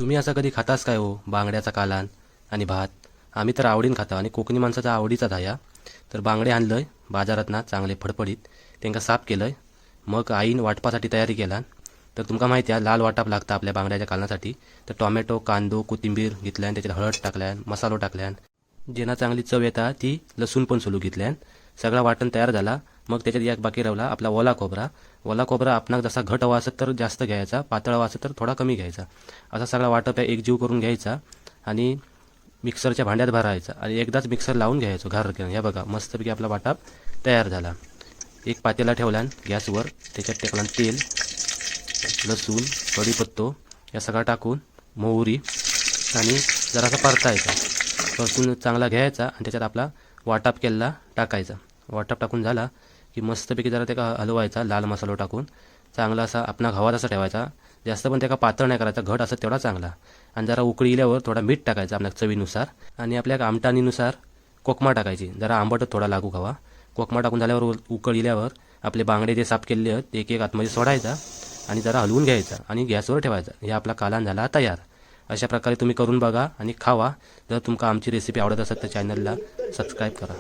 तुम्ही असं कधी खातास काय हो बांगड्याचा कालान आणि भात? आम्ही तर आवडीन खाता आणि कोकणी माणसाचा आवडीचा धाया. तर बांगडे आणलंय बाजारात ना चांगले फडफडीत, त्यांका साफ केलंय. मग आईन वाटपासाठी तयारी केला. तर तुमका माहिती आहे लाल वाटप लागतं आपल्या बांगड्याच्या कालनासाठी. तर टोमॅटो कांदो कोथिंबीर घेतल्यान, त्याच्यात हळद टाकल्यान, मसालो टाकल्यान, जेना चांगली चव येता ती लसूण पण सोलू घेतल्यान. सगळा वाटण तयार झाला. मग त्याच्यात एक बाकी राहिला आपला ओला खोबरा. ओला खोबरा आपणाक जसा घट हवा असत तर जास्त घ्यायचा, पातळ हवा असत तर थोडा कमी घ्यायचा. असा सगळा वाटप एकजीव करून घ्यायचा आणि मिक्सरच्या भांड्यात भरायचा आणि एकदाच मिक्सर लावून घ्यायचो घार केलं. हे बघा मस्तपैकी आपला वाटप तयार झाला. एक पातेला ठेवला गॅसवर, त्याच्यात टाकला तेल, लसूण, कढीपत्तो या सगळा टाकून मोहरी आणि जरासा परतायचा. परतून चांगला घ्यायचा आणि त्याच्यात आपला वाटप केलेला टाकायचा. वाटप टाकून झाला की मस्तपैकी जरा त्याला हलवायचा लाल मसाला टाकून. चांगला असा आपणा हवा तसा ठेवायचा, जास्त पण त्याला पातळ नाही करायचा, घट असं तेवढा चांगला. आणि जरा उकळी इल्यावर थोडा मीठ टाकायचा आपल्या चवीनुसार आणि आपल्या आमटानीनुसार कोकमा टाकायची, जरा आंबट थोडा लागू खावा. कोकमा टाकून झाल्यावर उकळी इल्यावर आपले बांगडे जे साफ केलेले आहेत एक एक आतमध्ये सोडायचा आणि जरा हलवून घ्यायचा आणि गॅसवर ठेवायचा. हे आपला कालान झाला तयार. अशा प्रकारे तुम्ही करून बघा आणि खावा. जर तुमका आमची रेसिपी आवडत असेल तर चॅनलला सबस्क्राईब करा.